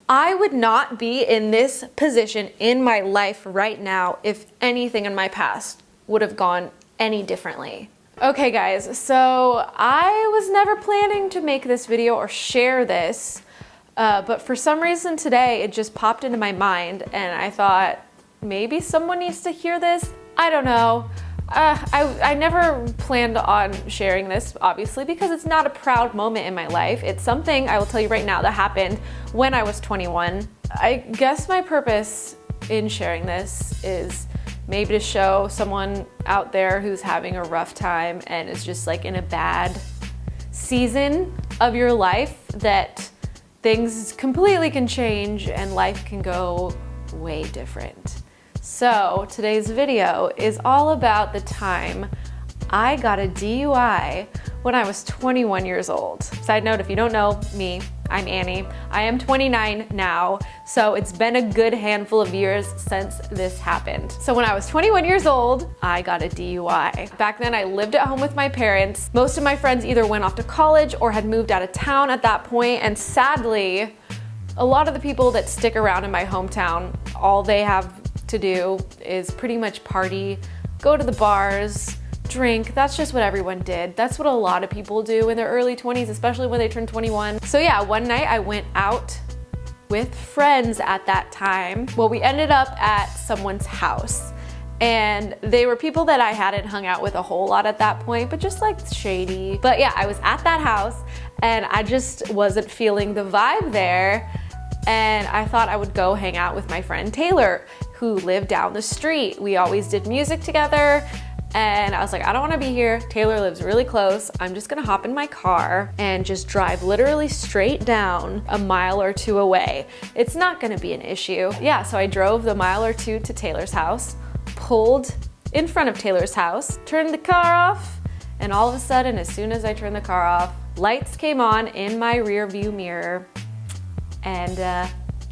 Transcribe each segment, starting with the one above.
I would not be in this position in my life right now if anything in my past would have gone any differently. Okay guys, so I was never planning to make this video or share this, but for some reason today it just popped into my mind and I thought maybe someone needs to hear this. I don't know. I never planned on sharing this, obviously, because it's not a proud moment in my life. It's something, I will tell you right now, that happened when I was 21. I guess my purpose in sharing this is maybe to show someone out there who's having a rough time and is just like in a bad season of your life that things completely can change and life can go way different. So today's video is all about the time I got a DUI when I was 21 years old. Side note, if you don't know me, I'm Annie. I am 29 now, so it's been a good handful of years since this happened. So when I was 21 years old, I got a DUI. Back then I lived at home with my parents. Most of my friends either went off to college or had moved out of town at that point, and sadly, a lot of the people that stick around in my hometown, all they have to do is pretty much party, go to the bars, drink. That's just what everyone did. That's what a lot of people do in their early 20s, especially when they turn 21. So yeah, one night I went out with friends at that time. Well, we ended up at someone's house and they were people that I hadn't hung out with a whole lot at that point, but just like shady. But yeah, I was at that house and I just wasn't feeling the vibe there. And I thought I would go hang out with my friend Taylor, who lived down the street. We always did music together. And I was like, I don't wanna be here. Taylor lives really close. I'm just gonna hop in my car and just drive literally straight down a mile or two away. It's not gonna be an issue. Yeah, so I drove the mile or two to Taylor's house, pulled in front of Taylor's house, turned the car off, and all of a sudden, as soon as I turned the car off, lights came on in my rear view mirror. And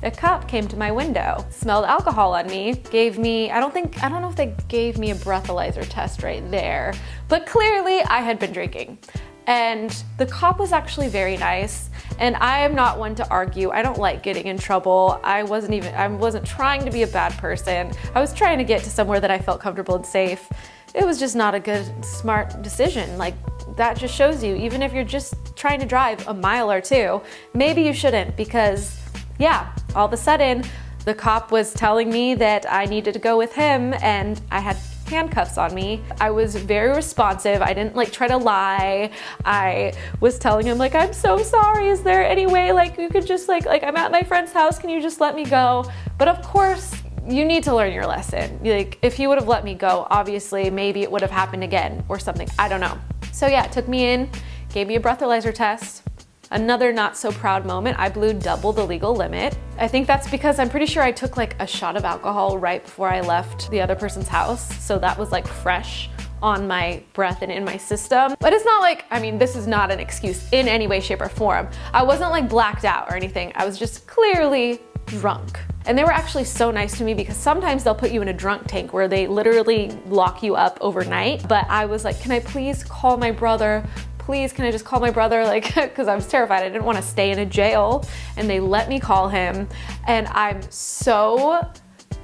a cop came to my window, smelled alcohol on me, gave me, I don't know if they gave me a breathalyzer test right there, but clearly I had been drinking. And the cop was actually very nice, and I am not one to argue. I don't like getting in trouble. I wasn't trying to be a bad person. I was trying to get to somewhere that I felt comfortable and safe. It was just not a good, smart decision. Like, that just shows you, even if you're just trying to drive a mile or two, maybe you shouldn't, because yeah, all of a sudden the cop was telling me that I needed to go with him and I had handcuffs on me. I was very responsive. I didn't like try to lie. I was telling him like, I'm so sorry. Is there any way like you could just like I'm at my friend's house. Can you just let me go? But of course, you need to learn your lesson. Like, if he would have let me go, obviously maybe it would have happened again or something. I don't know. So yeah, it took me in, gave me a breathalyzer test. Another not so proud moment, I blew double the legal limit. I think that's because I'm pretty sure I took like a shot of alcohol right before I left the other person's house. So that was like fresh on my breath and in my system. But it's not like, I mean, this is not an excuse in any way, shape, or form. I wasn't like blacked out or anything. I was just clearly drunk. And they were actually so nice to me because sometimes they'll put you in a drunk tank where they literally lock you up overnight. But I was like, can I please call my brother? Please, can I just call my brother? Like, because I was terrified. I didn't want to stay in a jail. And they let me call him. And I'm so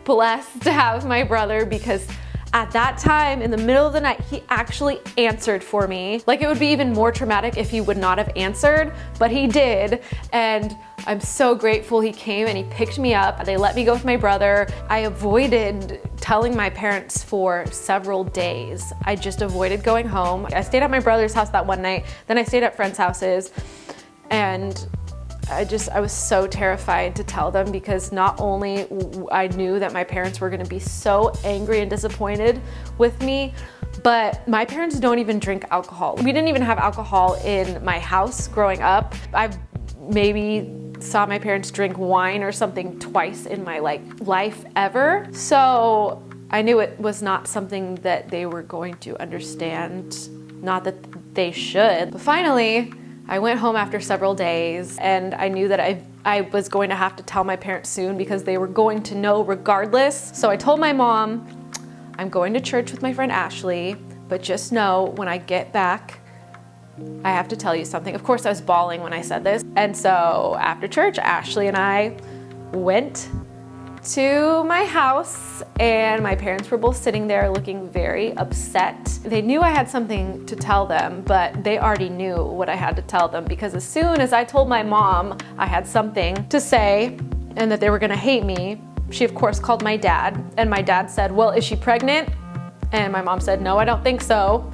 blessed to have my brother because at that time, in the middle of the night, he actually answered for me. Like, it would be even more traumatic if he would not have answered, but he did. And I'm so grateful he came and he picked me up. They let me go with my brother. I avoided telling my parents for several days. I just avoided going home. I stayed at my brother's house that one night, then I stayed at friends' houses, and I was so terrified to tell them because not only I knew that my parents were gonna be so angry and disappointed with me, but my parents don't even drink alcohol. We didn't even have alcohol in my house growing up. I maybe saw my parents drink wine or something twice in my life ever. So I knew it was not something that they were going to understand, not that they should. But finally, I went home after several days and I knew that I was going to have to tell my parents soon because they were going to know regardless. So I told my mom, I'm going to church with my friend Ashley, but just know when I get back, I have to tell you something. Of course, I was bawling when I said this. And so after church, Ashley and I went to my house and my parents were both sitting there looking very upset. They knew I had something to tell them, but they already knew what I had to tell them, because as soon as I told my mom I had something to say and that they were gonna hate me, she of course called my dad, and my dad said, well, is she pregnant? And my mom said, no, I don't think so.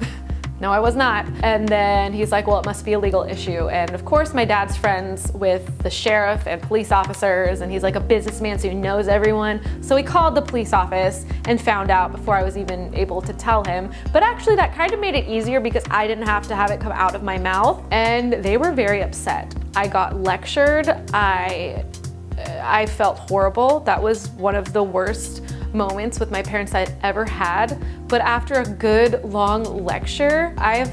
No, I was not. And then he's like, well, it must be a legal issue. And of course, my dad's friends with the sheriff and police officers, and he's like a businessman, so he knows everyone. So he called the police office and found out before I was even able to tell him. But actually, that kind of made it easier because I didn't have to have it come out of my mouth. And they were very upset. I got lectured. I felt horrible. That was one of the worst moments with my parents I'd ever had. But after a good long lecture, I have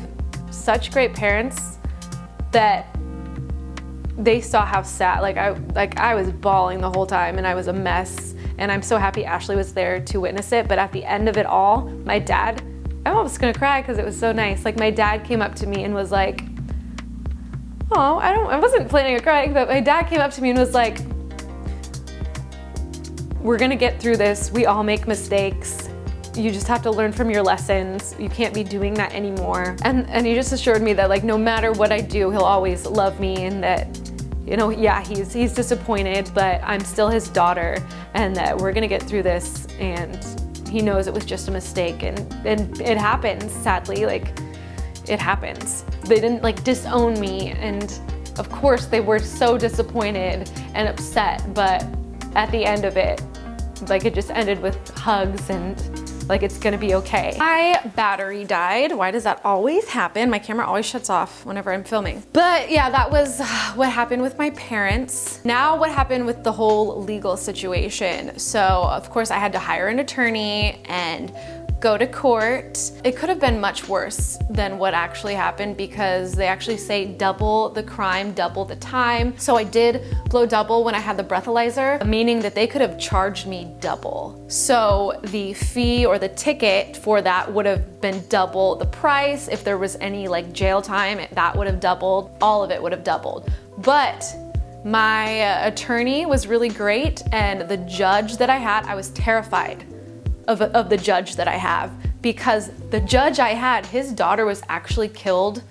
such great parents that they saw how sad, I was bawling the whole time and I was a mess. And I'm so happy Ashley was there to witness it. But at the end of it all, my dad, I'm almost gonna cry because it was so nice. Like, my dad came up to me and was like, oh, I wasn't planning on crying, but my dad came up to me and was like, we're gonna get through this. We all make mistakes. You just have to learn from your lessons. You can't be doing that anymore. And he just assured me that, like, no matter what I do, he'll always love me, and that, you know, yeah, he's disappointed, but I'm still his daughter, and that we're gonna get through this, and he knows it was just a mistake, and it happens, sadly, like, it happens. They didn't like disown me, and of course they were so disappointed and upset, but at the end of it, like, it just ended with hugs and like, it's gonna be okay. My battery died. Why does that always happen? My camera always shuts off whenever I'm filming. But yeah, that was what happened with my parents. Now, what happened with the whole legal situation. So of course I had to hire an attorney and go to court. It could have been much worse than what actually happened, because they actually say double the crime, double the time. So I did blow double when I had the breathalyzer, meaning that they could have charged me double. So the fee or the ticket for that would have been double the price. If there was any like jail time, that would have doubled. All of it would have doubled. But my attorney was really great, and the judge that I had, I was terrified of the judge that I have, because the judge I had, his daughter was actually killed,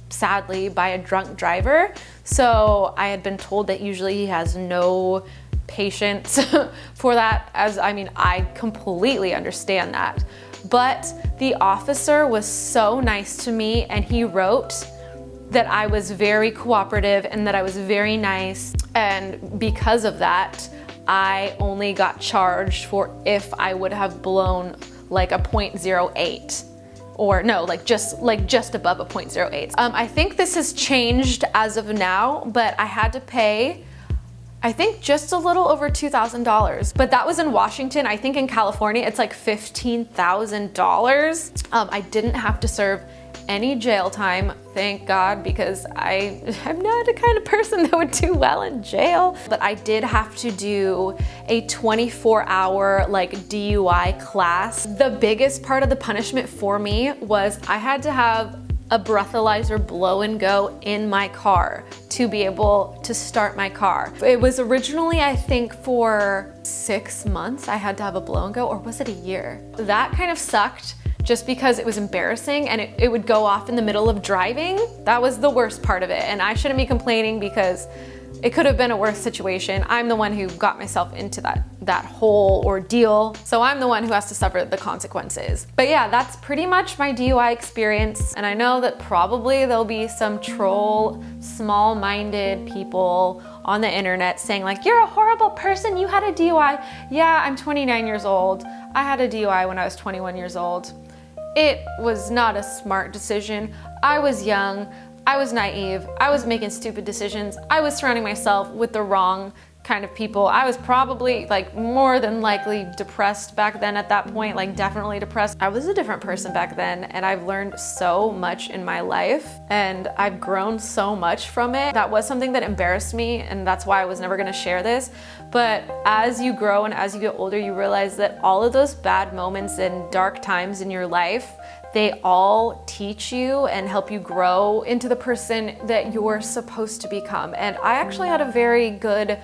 sadly, by a drunk driver. So I had been told that usually he has no patience for that, I completely understand that. But the officer was so nice to me, and he wrote that I was very cooperative and that I was very nice, and because of that, I only got charged for if I would have blown like a 0.08, or no, just above a 0.08. I think this has changed as of now, but I had to pay, I think, just a little over $2,000. But that was in Washington. I think in California, it's like $15,000. I didn't have to serve any jail time, thank God, because I'm not the kind of person that would do well in jail. But I did have to do a 24-hour like DUI class. The biggest part of the punishment for me was I had to have a breathalyzer blow and go in my car to be able to start my car. It was originally, I think, for 6 months I had to have a blow and go, or was it a year? That kind of sucked, just because it was embarrassing, and it would go off in the middle of driving. That was the worst part of it, and I shouldn't be complaining because it could have been a worse situation. I'm the one who got myself into that whole ordeal, so I'm the one who has to suffer the consequences. But yeah, that's pretty much my DUI experience, and I know that probably there'll be some troll, small-minded people on the internet saying like, you're a horrible person, you had a DUI. Yeah, I'm 29 years old. I had a DUI when I was 21 years old. It was not a smart decision. I was young, I was naive, I was making stupid decisions, I was surrounding myself with the wrong kind of people. I was probably like more than likely depressed back then at that point, like definitely depressed. I was a different person back then, and I've learned so much in my life, and I've grown so much from it. That was something that embarrassed me, and that's why I was never gonna share this. But as you grow and as you get older, you realize that all of those bad moments and dark times in your life, they all teach you and help you grow into the person that you're supposed to become. And I actually had a very good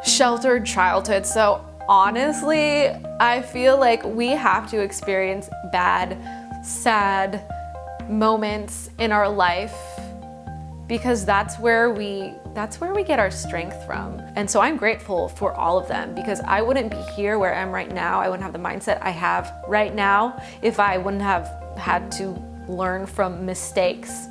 sheltered childhood. So honestly, I feel like we have to experience bad, sad moments in our life because that's where we get our strength from. And so I'm grateful for all of them because I wouldn't be here where I am right now. I wouldn't have the mindset I have right now if I wouldn't have had to learn from mistakes.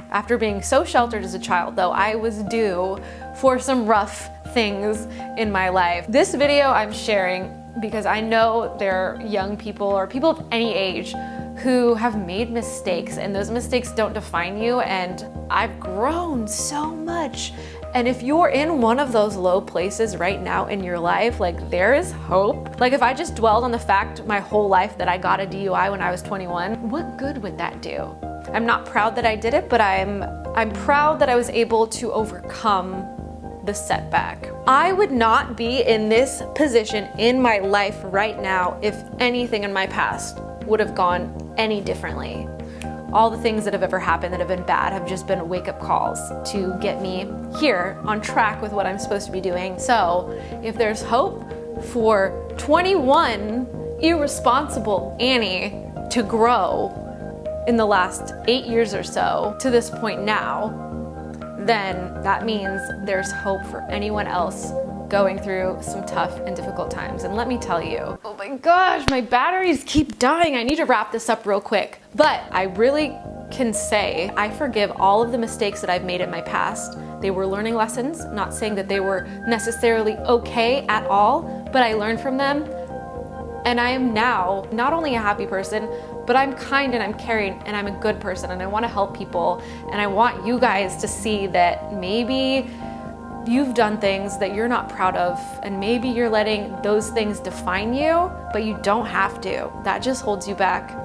After being so sheltered as a child, though, I was due for some rough things in my life. This video I'm sharing because I know there are young people or people of any age who have made mistakes, and those mistakes don't define you, and I've grown so much. And if you're in one of those low places right now in your life, like there is hope. Like if I just dwelled on the fact my whole life that I got a DUI when I was 21, what good would that do? I'm not proud that I did it, but I'm proud that I was able to overcome the setback. I would not be in this position in my life right now if anything in my past would have gone any differently. All the things that have ever happened that have been bad have just been wake-up calls to get me here on track with what I'm supposed to be doing. So if there's hope for 21 irresponsible Annie to grow in the last 8 years or so to this point now, then that means there's hope for anyone else going through some tough and difficult times. And let me tell you, oh my gosh, my batteries keep dying. I need to wrap this up real quick. But I really can say I forgive all of the mistakes that I've made in my past. They were learning lessons, not saying that they were necessarily okay at all, but I learned from them. And I am now not only a happy person, but I'm kind and I'm caring and I'm a good person and I want to help people. And I want you guys to see that maybe you've done things that you're not proud of, and maybe you're letting those things define you, but you don't have to. That just holds you back.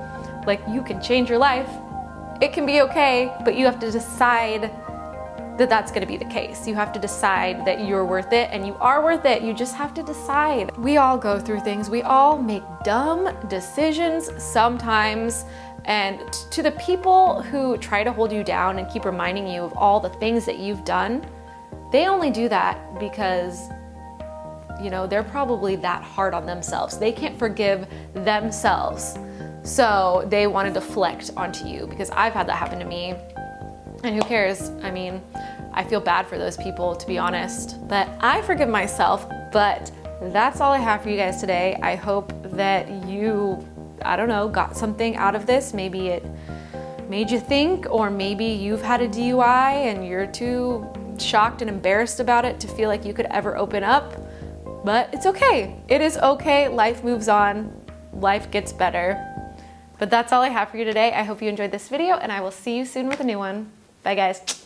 Like, you can change your life. It can be okay, but you have to decide that that's gonna be the case. You have to decide that you're worth it, and you are worth it. You just have to decide. We all go through things. We all make dumb decisions sometimes. And to the people who try to hold you down and keep reminding you of all the things that you've done, they only do that because, you know, they're probably that hard on themselves. They can't forgive themselves. So they want to deflect onto you, because I've had that happen to me. And who cares? I mean, I feel bad for those people, to be honest. But I forgive myself. But that's all I have for you guys today. I hope that you, I don't know, got something out of this. Maybe it made you think, or maybe you've had a DUI and you're too shocked and embarrassed about it to feel like you could ever open up. But it's okay. It is okay. Life moves on. Life gets better. But that's all I have for you today. I hope you enjoyed this video, and I will see you soon with a new one. Bye, guys.